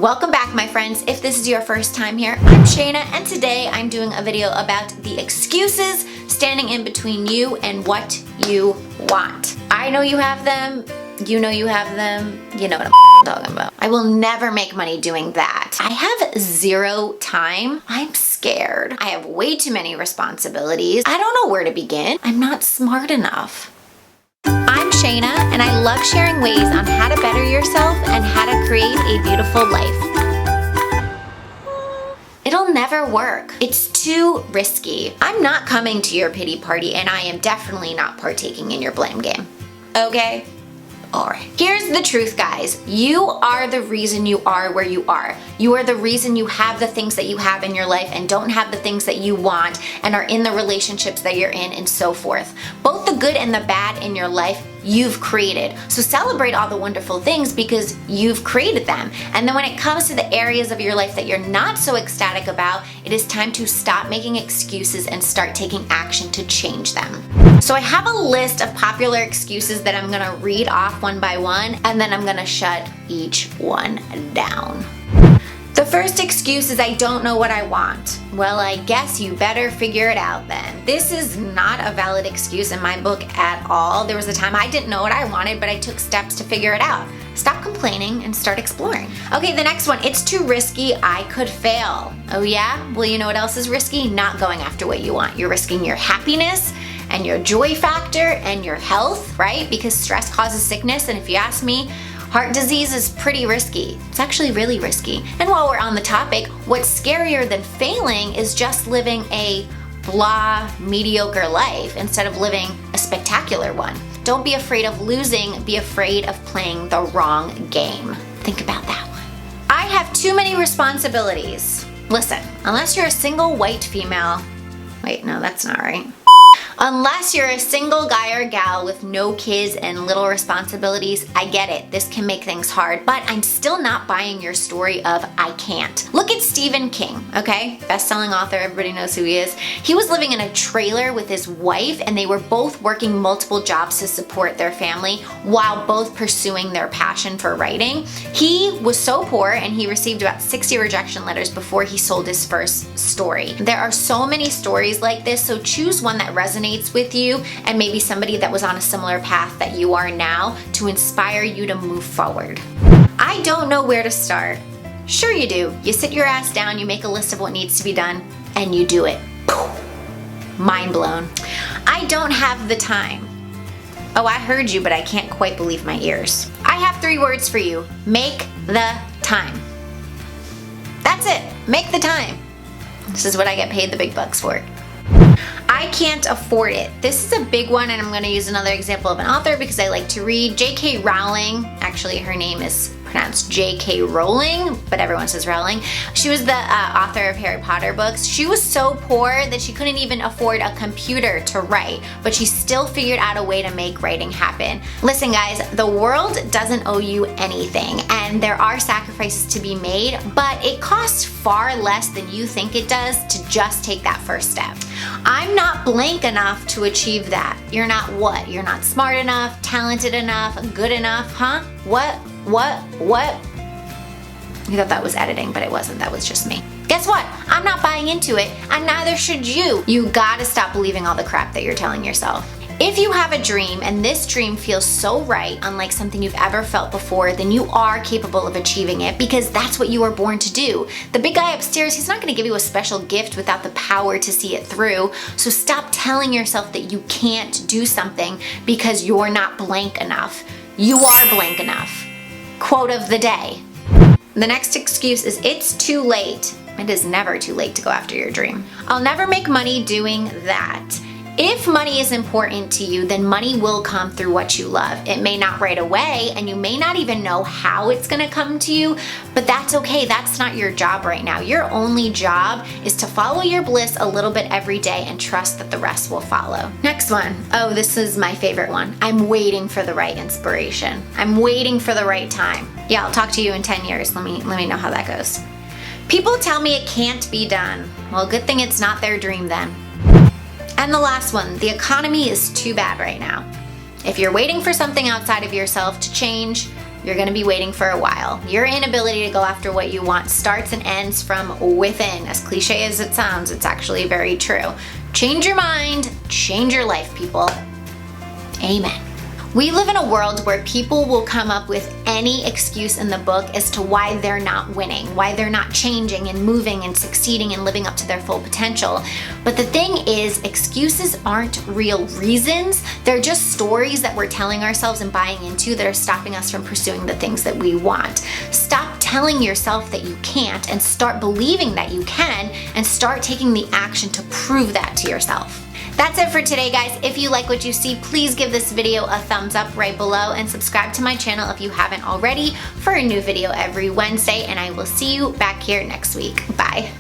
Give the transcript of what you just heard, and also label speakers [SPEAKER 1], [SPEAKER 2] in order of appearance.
[SPEAKER 1] Welcome back, my friends. If this is your first time here, I'm Shaina, and today I'm doing a video about the excuses standing in between you and what you want. I know you have them, you know you have them, you know what I'm talking about. I will never make money doing that. I have zero time. I'm scared. I have way too many responsibilities. I don't know where to begin. I'm not smart enough. I'm Shaina, and I love sharing ways on how to better yourself and how to create a beautiful life. It'll never work. It's too risky. I'm not coming to your pity party, and I am definitely not partaking in your blame game. Okay? Alright. Here's the truth, guys. You are the reason you are where you are. You are the reason you have the things that you have in your life and don't have the things that you want and are in the relationships that you're in and so forth. Both the good and the bad in your life you've created. So celebrate all the wonderful things because you've created them. And then when it comes to the areas of your life that you're not so ecstatic about, it is time to stop making excuses and start taking action to change them. So I have a list of popular excuses that I'm gonna read off one by one, and then I'm gonna shut each one down. The first excuse is I don't know what I want. Well, I guess you better figure it out then. This is not a valid excuse in my book at all. There was a time I didn't know what I wanted, but I took steps to figure it out. Stop complaining and start exploring. Okay, the next one, it's too risky, I could fail. Oh yeah? Well, you know what else is risky? Not going after what you want. You're risking your happiness and your joy factor and your health, right? Because stress causes sickness, and if you ask me, heart disease is pretty risky. It's actually really risky. And while we're on the topic, what's scarier than failing is just living a blah, mediocre life instead of living a spectacular one. Don't be afraid of losing, be afraid of playing the wrong game. Think about that one. I have too many responsibilities. Listen, unless you're a single white female, wait, no, that's not right. Unless you're a single guy or gal with no kids and little responsibilities, I get it. This can make things hard, but I'm still not buying your story of I can't. Look at Stephen King, okay? Best-selling author, everybody knows who he is. He was living in a trailer with his wife, and they were both working multiple jobs to support their family while both pursuing their passion for writing. He was so poor, and he received about 60 rejection letters before he sold his first story. There are so many stories like this, so choose one that resonates with you and maybe somebody that was on a similar path that you are now to inspire you to move forward. I don't know where to start. Sure you do. You sit your ass down, you make a list of what needs to be done, and you do it. Mind blown. I don't have the time. Oh, I heard you, but I can't quite believe my ears. I have 3 words for you. Make the time. That's it. Make the time. This is what I get paid the big bucks for. I can't afford it. This is a big one, and I'm going to use another example of an author because I like to read. J.K. Rowling, actually her name is pronounced J.K. Rowling, but everyone says Rowling. She was the author of Harry Potter books. She was so poor that she couldn't even afford a computer to write, but she still figured out a way to make writing happen. Listen guys, the world doesn't owe you anything, and there are sacrifices to be made, but it costs far less than you think it does to just take that first step. I'm not blank enough to achieve that. You're not what? You're not smart enough, talented enough, good enough, huh? What? You thought that was editing, but it wasn't. That was just me. Guess what? I'm not buying into it, and neither should you. You gotta stop believing all the crap that you're telling yourself. If you have a dream and this dream feels so right, unlike something you've ever felt before, then you are capable of achieving it because that's what you were born to do. The big guy upstairs, he's not gonna give you a special gift without the power to see it through. So stop telling yourself that you can't do something because you're not blank enough. You are blank enough. Quote of the day. The next excuse is it's too late. It is never too late to go after your dream. I'll never make money doing that. If money is important to you, then money will come through what you love. It may not right away, and you may not even know how it's gonna come to you, but that's okay. That's not your job right now. Your only job is to follow your bliss a little bit every day and trust that the rest will follow. Next one. Oh, this is my favorite one. I'm waiting for the right inspiration. I'm waiting for the right time. Yeah, I'll talk to you in 10 years. Let me know how that goes. People tell me it can't be done. Well, good thing it's not their dream then. And the last one, the economy is too bad right now. If you're waiting for something outside of yourself to change, you're gonna be waiting for a while. Your inability to go after what you want starts and ends from within. As cliche as it sounds, it's actually very true. Change your mind, change your life, people. Amen. We live in a world where people will come up with any excuse in the book as to why they're not winning, why they're not changing and moving and succeeding and living up to their full potential. But the thing is, excuses aren't real reasons. They're just stories that we're telling ourselves and buying into that are stopping us from pursuing the things that we want. Stop telling yourself that you can't and start believing that you can, and start taking the action to prove that to yourself. That's it for today, guys. If you like what you see, please give this video a thumbs up right below and subscribe to my channel if you haven't already for a new video every Wednesday, and I will see you back here next week. Bye.